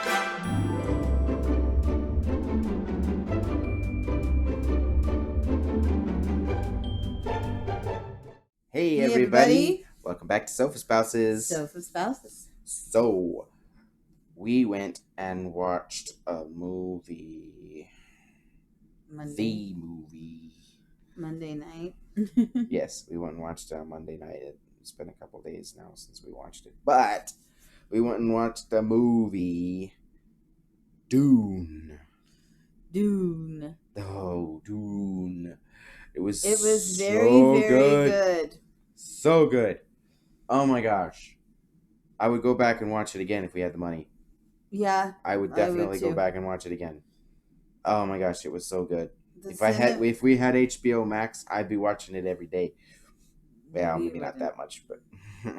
Hey, Hey, everybody. everybody. Welcome back to Sofa Spouses. Sofa Spouses. So, we went and watched a movie. The movie. Monday night. Yes, we went and watched it on Monday night. It's been a couple days now since we watched it. But, we went and watched the movie Dune. Dune. Oh, Dune. It was very, very good. So good. Oh my gosh. I would go back and watch it again if we had the money. Yeah. I would definitely go back and watch it again. Oh my gosh, it was so good. If we had HBO Max, I'd be watching it every day. Well, maybe not that much, but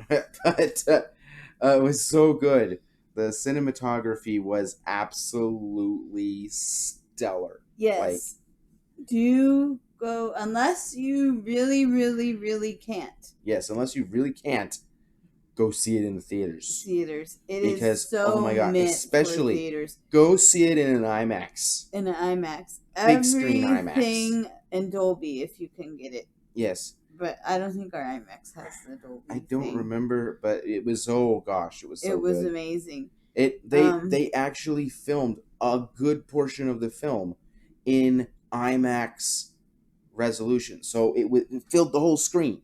it was so good. The cinematography was absolutely stellar. Yes. Do go unless you really, really, really can't. Yes, unless you really can't. Go see it in the theaters. It is so oh my god, especially theaters. Go see it in an IMAX. In an IMAX. Big screen IMAX. Everything in Dolby if you can get it. Yes. But I don't think our IMAX has the Dolby. I don't remember, but it was it was so good. It was amazing. They actually filmed a good portion of the film in IMAX resolution, so it filled the whole screen.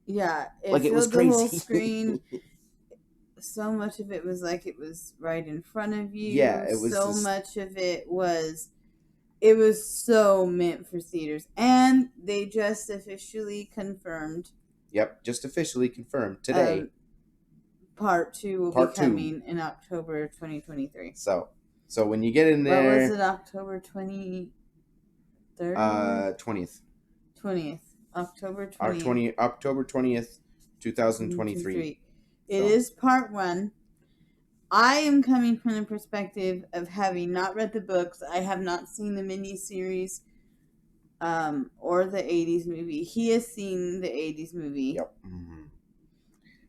Yeah, it was crazy. The whole screen. So much of it was like it was right in front of you. Yeah, it was. So much of it was. It was so meant for theaters, and they just officially confirmed. Yep, just officially confirmed today. Part 2 will be coming in October 2023. So when you get in there, what was it? October 23rd. 20th. 20th. October 20th. October 20th, 2023. It is part 1. I am coming from the perspective of having not read the books. I have not seen the miniseries or the 80s movie. He has seen the 80s movie. Yep. Mm-hmm.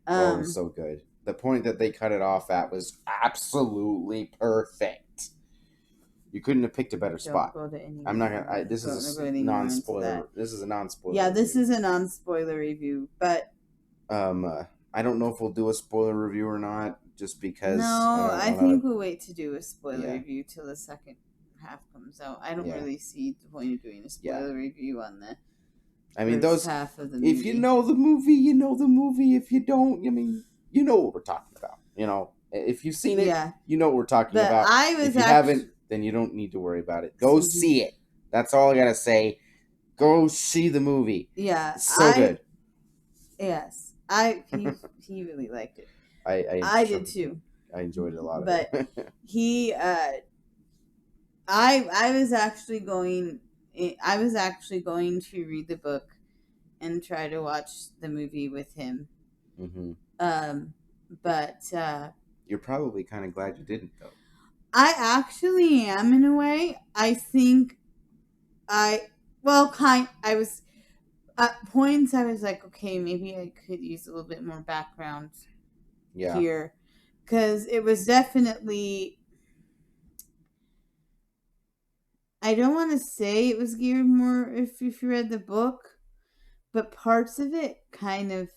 It was so good. The point that they cut it off at was absolutely perfect. You couldn't have picked a better spot. I'm not gonna. This is a non-spoiler. This is a non-spoiler. Yeah, this is a non-spoiler review, but I don't know if we'll do a spoiler review or not, just because. No, I think we'll wait to do a spoiler review till the second half comes out. I don't really see the point of doing a spoiler review on the. First half of the movie. If you know the movie, you know the movie. If you don't, you know what we're talking about. If you've seen it, you know what we're talking about. If you haven't, then you don't need to worry about it. Go see it. That's all I gotta say. Go see the movie. Yeah, so good. Yes. He really liked it. I did too. I enjoyed it a lot. But he, I was actually going to read the book and try to watch the movie with him. Mm-hmm. But you're probably kind of glad you didn't, though. I actually am in a way. I think I was. At points, I was like, okay, maybe I could use a little bit more background here. Because it was definitely... I don't want to say it was geared more if you read the book, but parts of it kind of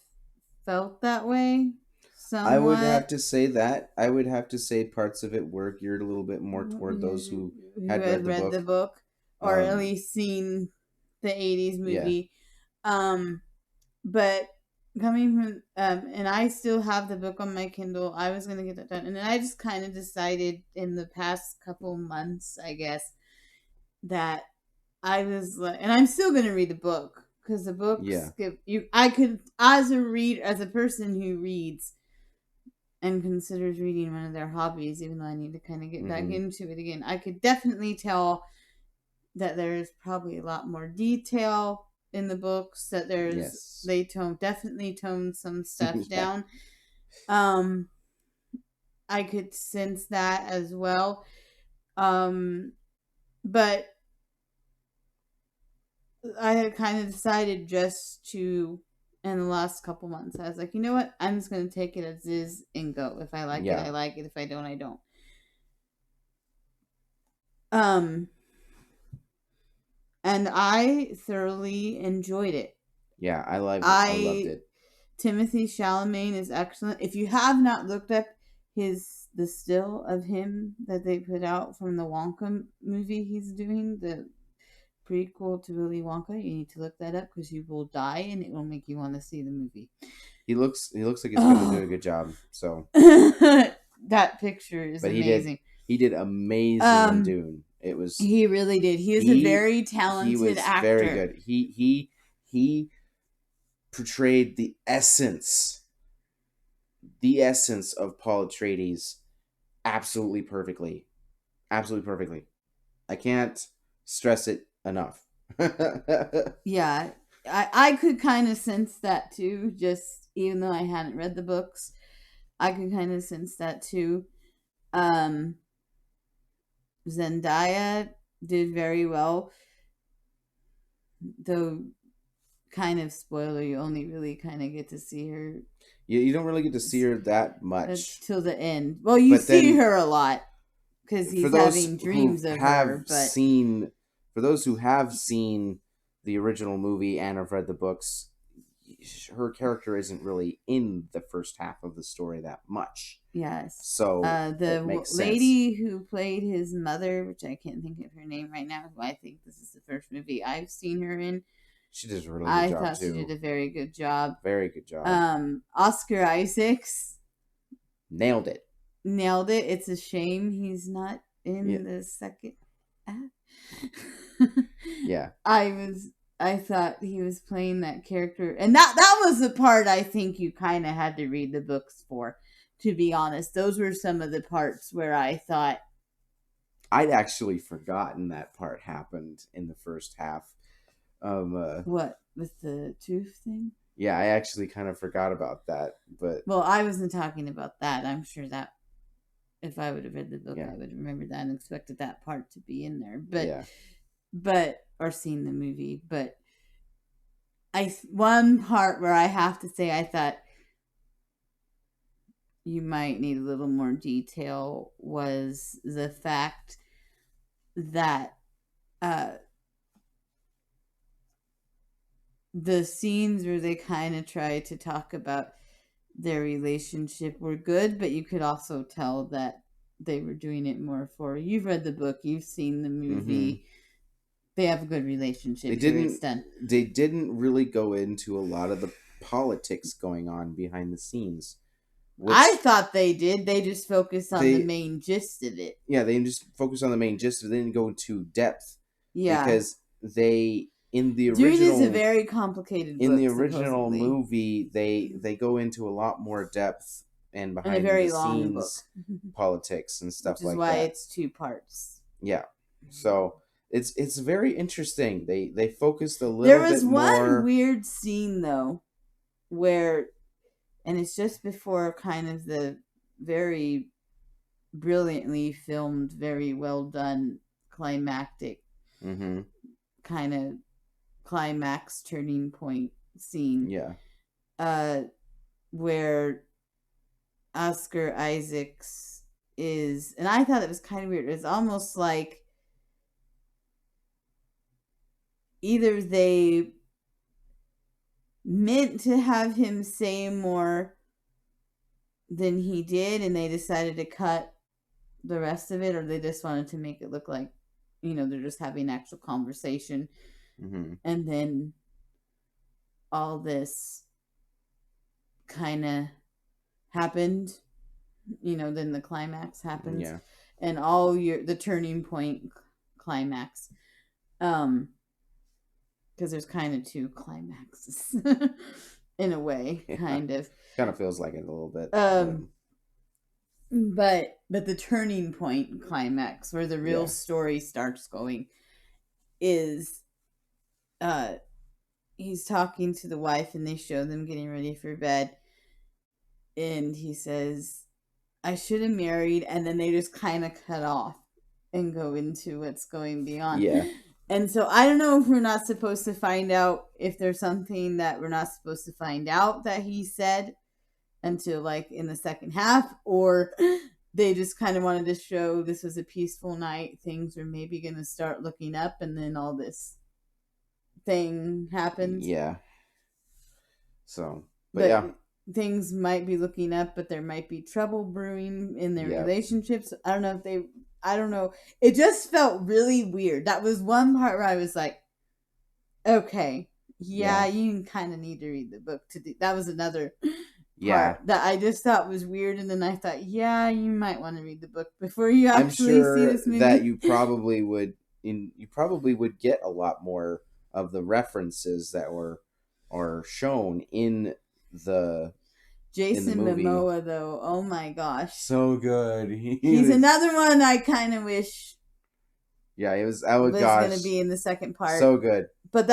felt that way. Somewhat. I would have to say that. I would have to say parts of it were geared a little bit more toward those who had read the book. Or at least seen the 80s movie. But coming from and I still have the book on my Kindle. I was gonna get that done, and then I just kind of decided in the past couple months, I guess, that I was like, and I'm still gonna read the book because the book I could, as a person who reads and considers reading one of their hobbies, even though I need to kind of get back into it again, I could definitely tell that there's probably a lot more detail in the books, that there's they definitely toned some stuff down. I could sense that as well. But I had kind of decided just to, in the last couple months, I was like, you know what? I'm just going to take it as is and go. If I like it, I like it. If I don't, I don't. And I thoroughly enjoyed it. Yeah, I loved it. Timothée Chalamet is excellent. If you have not looked up the still of him that they put out from the Wonka movie he's doing, the prequel to Willy Wonka, you need to look that up because you will die and it will make you want to see the movie. He looks like he's going to do a good job. So that picture is amazing. He did amazing in Dune. He really did. He is a very talented actor. Very good. He portrayed the essence of Paul Atreides absolutely perfectly. Absolutely perfectly. I can't stress it enough. Yeah, I could kind of sense that too, just even though I hadn't read the books. I could kind of sense that too. Zendaya did very well. Though, kind of spoiler, you only really kind of get to see her. You don't really get to see her that much. Till the end. Well, you see her a lot. Because he's having dreams of her. For those who have seen the original movie and have read the books, her character isn't really in the first half of the story that much. Yes. So the lady who played his mother, which I can't think of her name right now, who I think this is the first movie I've seen her in. She did a really good job too. I thought she did a very good job. Very good job. Oscar Isaacs nailed it. It's a shame he's not in the second act. Yeah. I thought he was playing that character, and that was the part I think you kind of had to read the books for, to be honest. Those were some of the parts where I thought I'd actually forgotten that part happened in the first half. What, with the tooth thing? Yeah, I actually kind of forgot about that, but well, I wasn't talking about that. I'm sure that if I would have read the book, I would remember that and expected that part to be in there. But or seen the movie. But one part where I have to say I thought you might need a little more detail was the fact that the scenes where they kind of tried to talk about their relationship were good, but you could also tell that they were doing it more for, you've read the book, you've seen the movie. Mm-hmm. They have a good relationship. They didn't really go into a lot of the politics going on behind the scenes. I thought they did. They just focused on the main gist of it. Yeah, they just focused on the main gist of it. They didn't go into depth. Yeah. Because in the original... Dune is a very complicated book, in the original movie, they go into a lot more depth and behind the scenes politics and stuff like that. Which is why it's 2 parts. Yeah. So... It's very interesting. They focused a little bit more. There was one weird scene though, where, and it's just before kind of the very brilliantly filmed, very well done climactic kind of climax turning point scene. Yeah. Where Oscar Isaacs is, and I thought it was kind of weird. It's almost like either they meant to have him say more than he did and they decided to cut the rest of it, or they just wanted to make it look like, they're just having actual conversation. And then all this kind of happened, then the climax happens. Yeah. And the turning point climax. Because there's kind of 2 climaxes in a way, kind of. Kind of feels like it a little bit. But the turning point climax, where the real story starts going, is he's talking to the wife and they show them getting ready for bed. And he says, I should have married. And then they just kind of cut off and go into what's going beyond. Yeah. And so I don't know if we're not supposed to find out, if there's something that we're not supposed to find out that he said until like in the second half, or they just kind of wanted to show this was a peaceful night. Things were maybe going to start looking up, and then all this thing happened. Yeah. So, but yeah. Things might be looking up, but there might be trouble brewing in their relationships. I don't know. It just felt really weird. That was one part where I was like, okay, yeah. You kind of need to read the book to do. That was another part that I just thought was weird, and then I thought, yeah, you might want to read the book before you actually see this movie. That you probably would get a lot more of the references that are shown in the Jason Momoa, though. Oh my gosh, so good. He's another one I kind of wish. Yeah, he was. Going to be in the second part. So good. But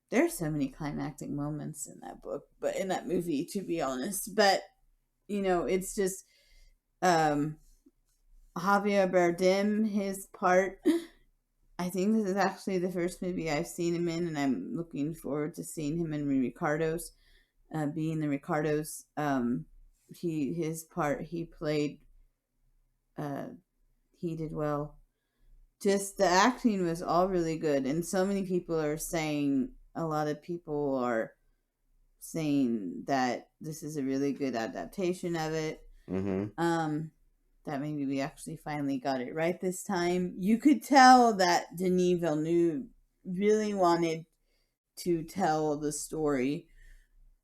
there's so many climactic moments in that book, but in that movie, to be honest. But it's just Javier Bardem, his part. I think this is actually the first movie I've seen him in, and I'm looking forward to seeing him in Ricardo's. Being the Ricardos, his part he played, he did well. Just the acting was all really good, and so many people are saying, a lot of people are saying that this is a really good adaptation of it. That maybe we actually finally got it right this time. You could tell that Denis Villeneuve really wanted to tell the story.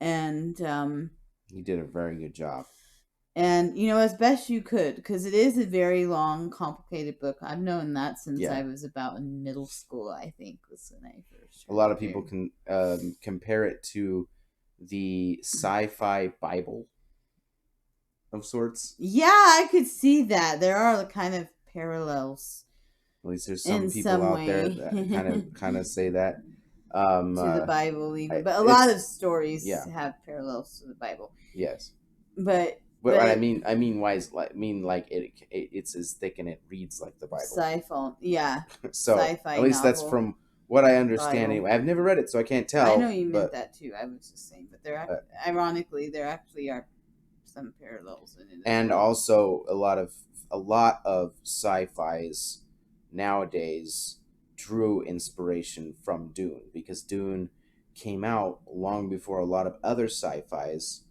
And he did a very good job. And as best you could, because it is a very long, complicated book. I've known that since I was about in middle school. I think was when I first. A lot of people can compare it to the sci-fi Bible of sorts. Yeah, I could see that. There are kind of parallels. At least there's some people out there that kind of say that. To the Bible, even, but a lot of stories have parallels to the Bible. Yes, but I mean, it's as thick and it reads like the Bible. Sci-fi, yeah. So sci-fi at least that's from what I understand. Anyway, I've never read it, so I can't tell. I know you meant that too. I was just saying, but ironically, there actually are some parallels in it. And also, a lot of sci-fis nowadays drew inspiration from Dune, because Dune came out long before a lot of other sci-fis.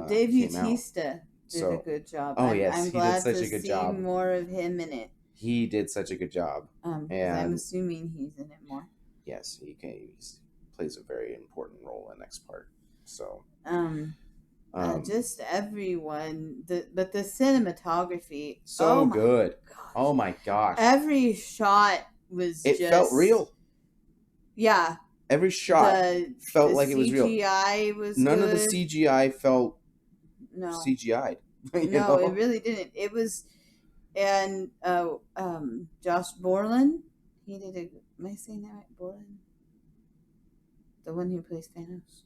Dave Bautista did a good job. Oh, yes, I'm glad to see more of him in it. He did such a good job. And I'm assuming he's in it more. Yes, he plays a very important role in the next part. So, just everyone, but the cinematography, so good. Oh my gosh! Every shot was. It felt real. Yeah. Every shot felt like it was real. CGI was None good. of the CGI felt CGI'd. No, it really didn't. It was, and Josh Brolin, he did a. Am I saying that right? Brolin, the one who plays Thanos.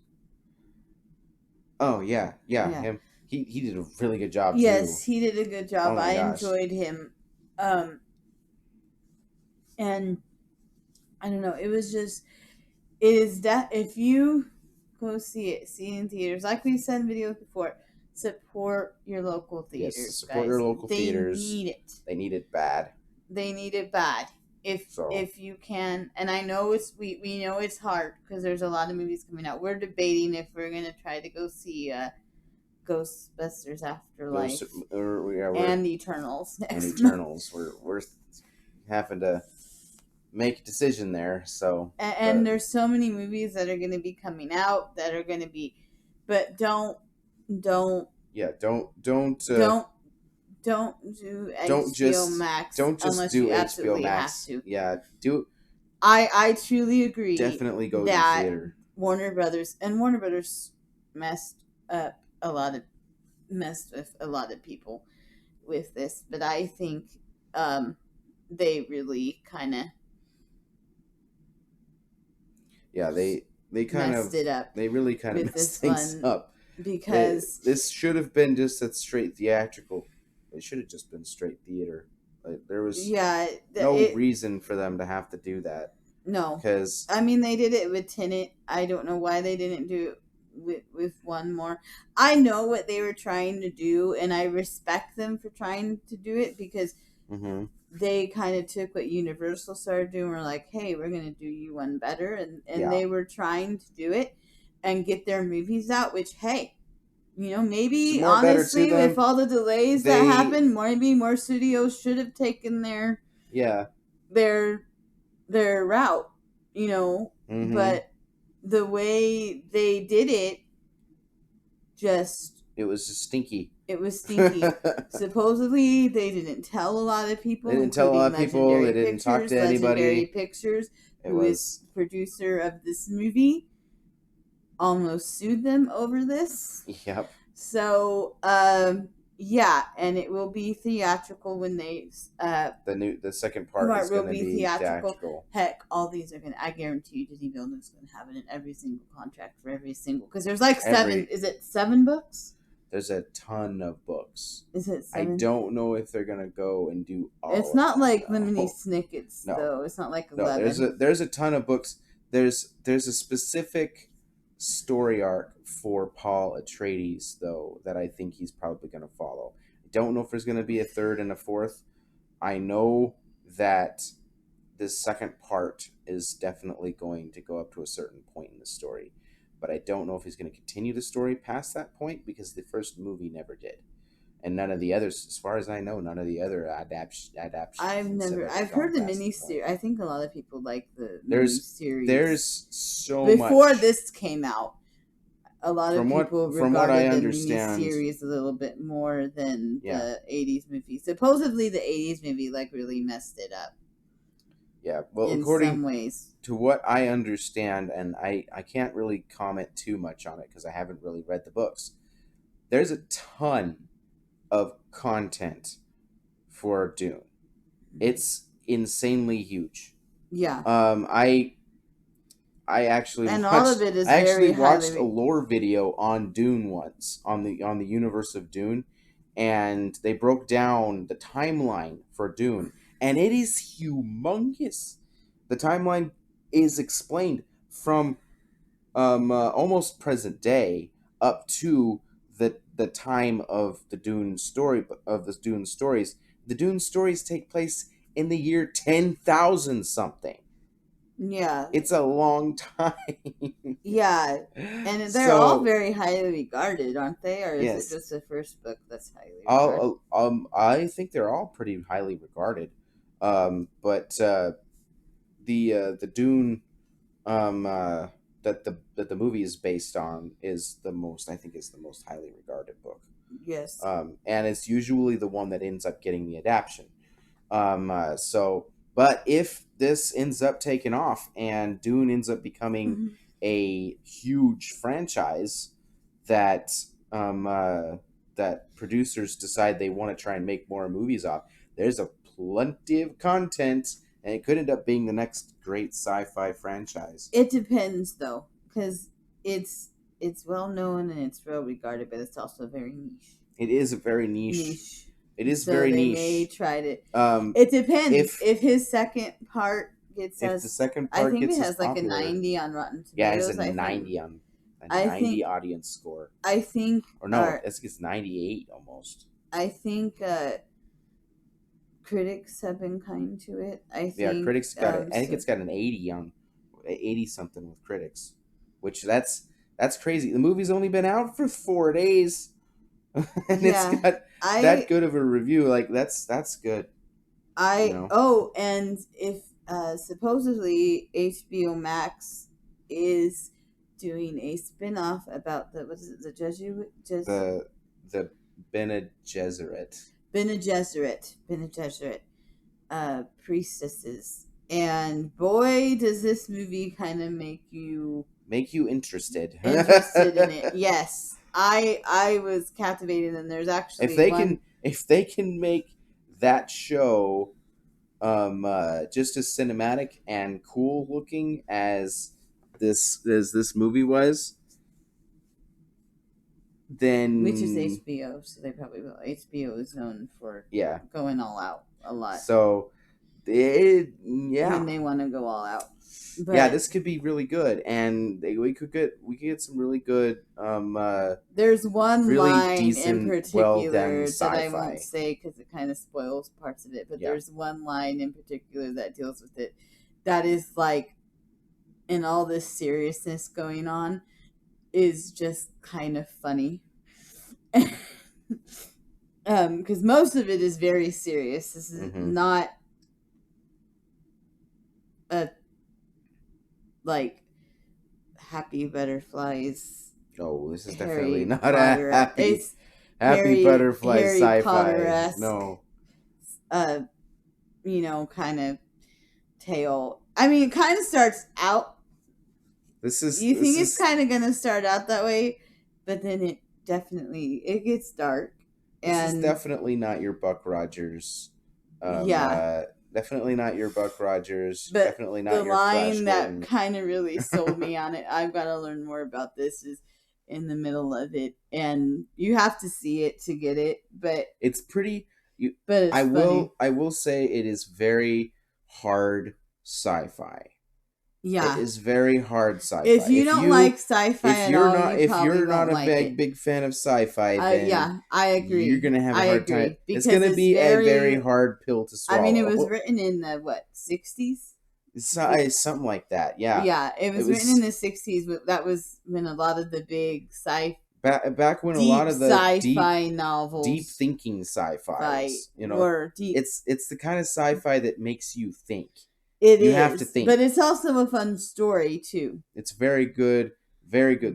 Oh yeah, him. He did a really good job. Yes, too. He did a good job. I enjoyed him. And I don't know. It was just. It is that if you go see it in theaters, like we've said in videos before, support your local theaters. Yes, support your local theaters. They need it. They need it bad. They need it bad. If you can, and I know we know it's hard because there's a lot of movies coming out. We're debating if we're gonna try to go see Ghostbusters Afterlife and Eternals next. And Eternals, we're having to make a decision there. So and there's so many movies that are going to be coming out that are going to be, but don't do HBO Max. Don't just do HBO Max. Yeah, do. I truly agree. Definitely go to the theater. Warner Brothers messed with a lot of people with this, but I think they really kind of. Yeah, they kind of messed it up. They really kind of messed things up because this should have been just a straight theatrical. It should have just been straight theater. Like, there was no reason for them to have to do that. No, because I mean they did it with Tenet. I don't know why they didn't do it with one more. I know what they were trying to do, and I respect them for trying to do it, because they kind of took what Universal started doing. We're like, hey, we're gonna do you one better, and they were trying to do it and get their movies out. Which, hey, maybe honestly, with all the delays that happened, maybe more studios should have taken their route, but the way they did it, it was just stinky. It was stinky. Supposedly, they didn't tell a lot of people. They didn't tell a lot of people. They didn't talk to anybody. Legendary Pictures, who is producer of this movie, almost sued them over this. Yep. So, yeah, and it will be theatrical when they the second part is going to be theatrical. Heck, all these are I guarantee you Disney Villeneuve's going to have it in every single contract for every single, because there's like 7. Is it 7 books? There's a ton of books. Is it 7? I don't know if they're going to go and do all. It's not like Lemony Snicket's though. It's not like 11. No, there's a ton of books. There's a specific story arc for Paul Atreides, though, that I think he's probably going to follow. I don't know if there's going to be a 3rd and a 4th. I know that this second part is definitely going to go up to a certain point in the story, but I don't know if he's going to continue the story past that point, because the first movie never did. And none of the others, as far as I know, none of the other adaptations. I've heard the miniseries. I think a lot of people like the miniseries. There's so much. Before much. This came out, a lot of people regarded the miniseries a little bit more than the 80s movie. Supposedly the 80s movie really messed it up. Yeah, well, according some ways to what I understand, and I can't really comment too much on it because I haven't really read the books, there's a ton of content for Dune. It's insanely huge. Yeah. I actually and watched, all of it is I actually watched a lore video on Dune once, on the universe of Dune, and they broke down the timeline for Dune, and it is humongous. The timeline is explained from almost present day up to the time of the Dune story, of the Dune stories. The Dune stories take place in the year 10,000 something. Yeah. It's a long time. Yeah. And they're all very highly regarded, aren't they? Or is it just the first book that's highly regarded? I think they're all pretty highly regarded. But the Dune that the movie is based on is the most highly regarded book. Yes. And it's usually the one that ends up getting the adaptation. But if this ends up taking off and Dune ends up becoming a huge franchise that that producers decide they want to try and make more movies off, there's a plenty of content, and it could end up being the next great sci-fi franchise. It depends, though, because it's well known and it's well regarded, but it's also very niche. It is a very niche. It is very niche. They may try to. It depends if his second part gets us. The second part, I think gets it has like popular. a 90 on Rotten Tomatoes. Yeah, it's a 90 on a 90 audience score. I think, or no, I think it's 98 almost. I think critics have been kind to it. I think critics got it. I think it's got an 80 something with critics, which that's crazy. The movie's only been out for 4 days. And it's got that good of a review. Like that's good. And if supposedly HBO Max is doing a spin-off about the Bene Gesserit priestesses, and boy, does this movie kind of make you interested in it. Yes. I was captivated, and there's actually if they can make that show just as cinematic and cool looking as this movie was, then, which is HBO, so they probably will. HBO is known for going all out a lot. So when they want to go all out. But yeah, this could be really good, and we could get some really good. There's one really line decent, in particular that I won't say because it kind of spoils parts of it. But there's one line in particular that deals with it. That is like, in all this seriousness going on, is just kind of funny. Because most of it is very serious. This is not a like happy butterflies. Oh, this is definitely not a happy butterfly sci-fi. No. Kind of tale. I mean, it kind of starts out. You think it's kind of gonna start out that way, but then it gets dark. This is definitely not your Buck Rogers. Definitely not your Buck Rogers. But definitely not the your line that kind of really sold me on it. I've got to learn more about this. Is in the middle of it, and you have to see it to get it. But it's pretty. But it's funny. I will say it is very hard sci-fi. Yeah, it is very hard sci-fi. If you don't like sci-fi at all, if you're not a big fan of sci-fi, then I agree. You're gonna have a hard time. It's gonna be a very hard pill to swallow. I mean, it was written in the 60s. Something like that. Yeah. Yeah, it was written in the 60s. But that was when a lot of the big back when a lot of the sci-fi novels, deep thinking sci-fi, were deep. It's the kind of sci-fi that makes you think. You have to think. But it's also a fun story, too. It's very good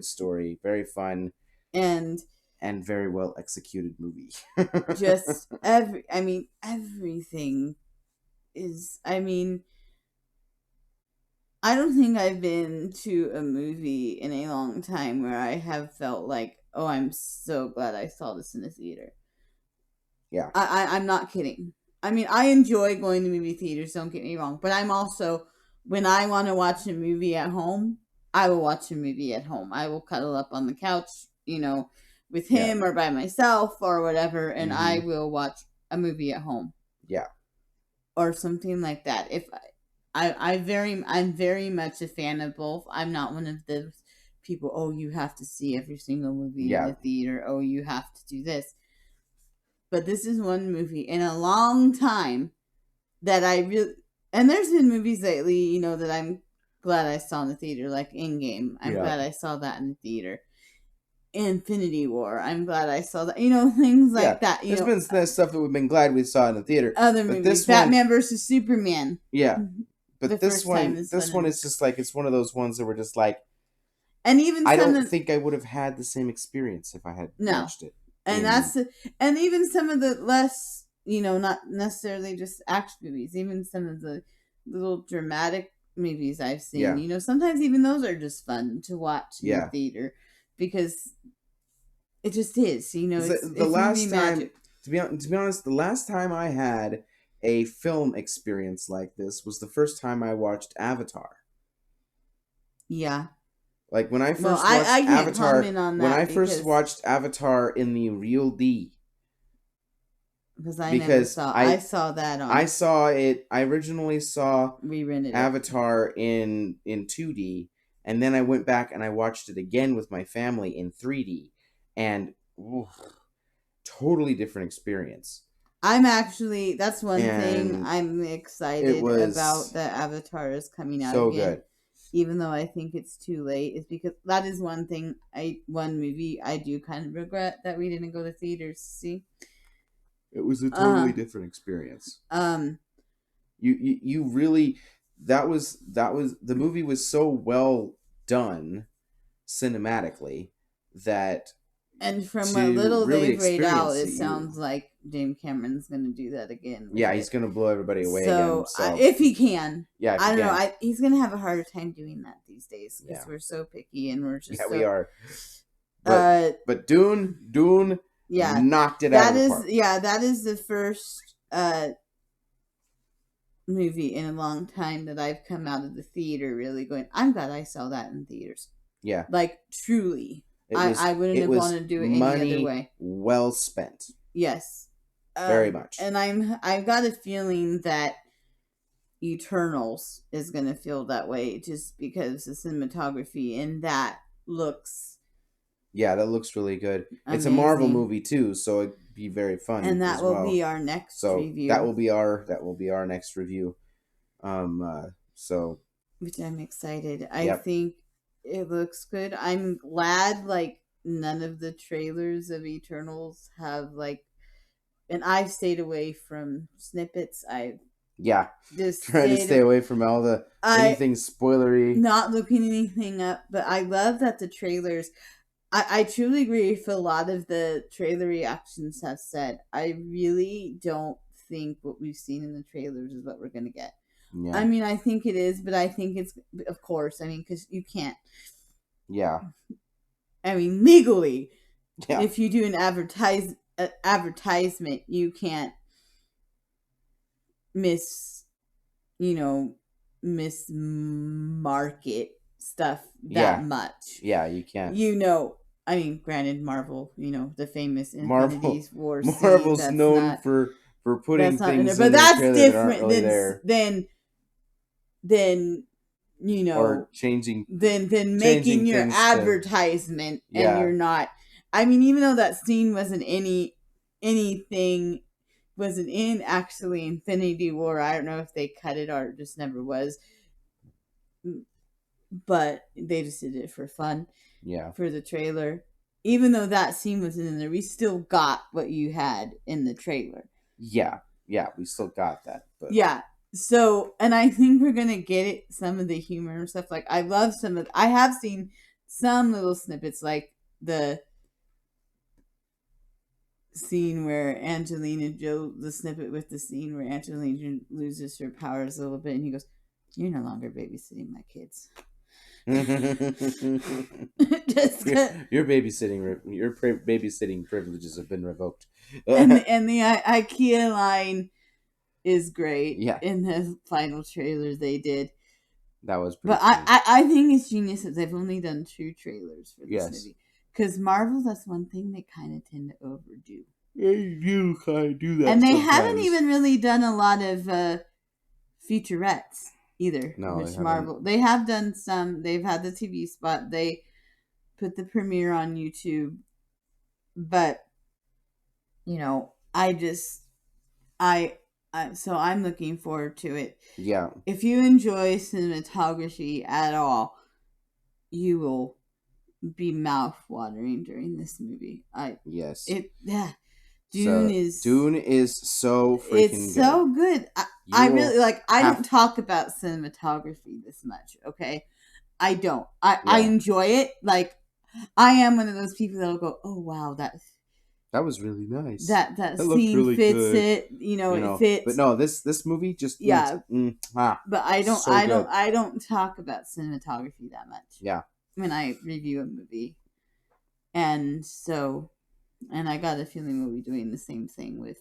story. Very fun. And very well executed movie. Just everything is, I don't think I've been to a movie in a long time where I have felt like, oh, I'm so glad I saw this in the theater. Yeah. I'm not kidding. I mean, I enjoy going to movie theaters, don't get me wrong. But I'm also, when I want to watch a movie at home, I will watch a movie at home. I will cuddle up on the couch, with him or by myself or whatever, and I will watch a movie at home. Yeah. Or something like that. I'm very much a fan of both. I'm not one of those people, oh, you have to see every single movie in the theater. Oh, you have to do this. But this is one movie in a long time that I really... And there's been movies lately, that I'm glad I saw in the theater, like Endgame. I'm glad I saw that in the theater. Infinity War. I'm glad I saw that. Things like that. There's been stuff that we've been glad we saw in the theater. Other movies. Batman versus Superman. Yeah. But this one is just like, it's one of those ones that were just like... And even I don't think I would have had the same experience if I had watched it. And and even some of the less, not necessarily just action movies, even some of the little dramatic movies I've seen, sometimes even those are just fun to watch in the theater because it just is, it's the last time, magic. To be honest, the last time I had a film experience like this was the first time I watched Avatar. Yeah. Like when I first watched Avatar, watched Avatar in the real D. I saw that on. I saw it. I originally saw re-rented Avatar in 2D, and then I went back and I watched it again with my family in 3D, and totally different experience. That's one thing I'm excited about, that Avatar is coming out so again. Good. Even though I think it's too late, is because that is one movie I do kind of regret that we didn't go to theaters to see. It was a totally different experience. You really, that was the movie was so well done cinematically that. And from what little they've laid out, it sounds like James Cameron's going to do that again. Yeah, he's going to blow everybody away again. So if he can. Yeah, I don't know. He's going to have a harder time doing that these days because we're so picky and we're just we are. But Dune knocked it out of the park. That is the first movie in a long time that I've come out of the theater really going, I'm glad I saw that in theaters. Yeah. Like, truly. I wouldn't have wanted to do it any other way. Well spent. Yes. Very much. And I've got a feeling that Eternals is going to feel that way, just because the cinematography in that looks. Yeah, that looks really good. Amazing. It's a Marvel movie too, so it'd be very fun. And that will be our next review. That will be our next review. So which I'm excited. I think it looks good. I'm glad none of the trailers of Eternals have and I've stayed away from snippets. I've just trying to stay away from all the anything spoilery. Not looking anything up, but I love that the trailers. I truly agree with a lot of the trailer reactions have said. I really don't think what we've seen in the trailers is what we're going to get. Yeah. I mean, I think it is, but I think it's, of course, because you can't. Yeah. I mean, legally, if you do an advertisement, you can't mismarket stuff that much. Yeah, you can't. I mean, granted, Marvel, the famous Infinity War. Marvel's known for putting things in their trailer that aren't really there. Then or changing. Then making your advertisement and you're not. I mean, even though that scene wasn't anything. Wasn't in actually Infinity War. I don't know if they cut it or it just never was. But they just did it for fun. Yeah. For the trailer. Even though that scene wasn't in there, we still got what you had in the trailer. Yeah. Yeah, we still got that. But. Yeah. So, and I think we're going to get it, some of the humor and stuff. I love I have seen some little snippets, like the scene where the snippet with the scene where Angelina loses her powers a little bit, and he goes, "You're no longer babysitting my kids." Your babysitting privileges have been revoked. and the IKEA line is great. Yeah. In the final trailer they did. That was pretty But I think it's genius that they've only done 2 trailers for this movie. Because Marvel, that's one thing they kind of tend to overdo. They do kind of do that. And they haven't even really done a lot of featurettes either. No, Marvel. They have done some. They've had the TV spot. They put the premiere on YouTube. But, so I'm looking forward to it. Yeah. If you enjoy cinematography at all, you will be mouth-watering during this movie. Yes. Dune is so freaking good. It's so good. I really I don't talk about cinematography this much, okay? I don't. I enjoy it. I am one of those people that'll go, "Oh wow, that was really nice. That scene really fits good. It, it fits." But no, this movie just But I don't talk about cinematography that much. Yeah. When I review a movie. And I got a feeling we'll be doing the same thing with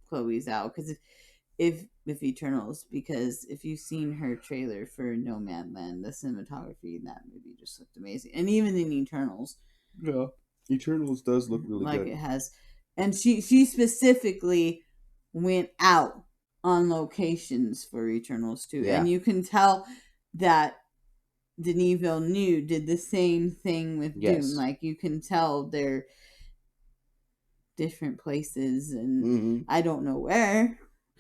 Chloe Zhao, because if Eternals, because if you've seen her trailer for Nomadland, the cinematography in that movie just looked amazing. And even in Eternals. Yeah. Eternals does look really good. It has. And she specifically went out on locations for Eternals too. Yeah. And you can tell that Denis Villeneuve did the same thing with Dune. You can tell they're different places, and I don't know where.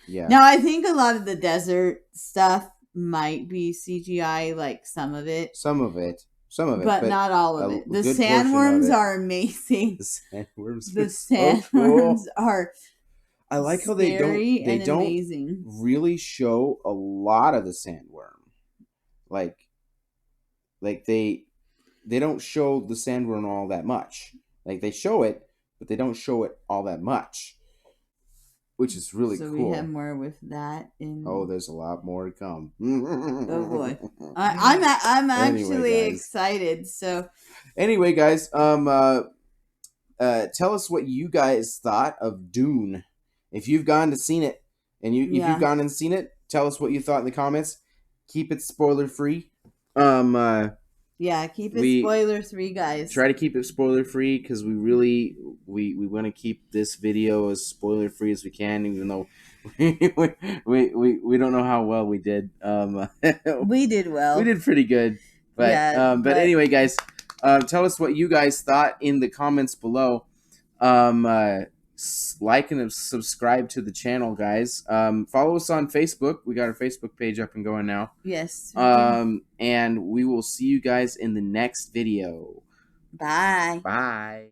Yeah. Now, I think a lot of the desert stuff might be CGI, some of it. Some of it. But not all of it. The sandworms are amazing. The sandworms are I like how they don't amazing. Really show a lot of the sandworm. They don't show the sandworm all that much. They show it, but they don't show it all that much, which is really cool. So we have more with that. There's a lot more to come. Oh boy, I'm actually excited. So anyway, guys, tell us what you guys thought of Dune. If you've gone to seen it, and if you've gone and seen it, tell us what you thought in the comments. Keep it spoiler free. Yeah, keep it spoiler free, guys. Try to keep it spoiler free because we really we want to keep this video as spoiler free as we can, even though we don't know how well we did. We did well. We did pretty good, but yeah, but anyway, guys, tell us what you guys thought in the comments below. Like and subscribe to the channel, guys. Follow us on Facebook. We got our Facebook page up and going now. Yes. And we will see you guys in the next video. Bye. Bye.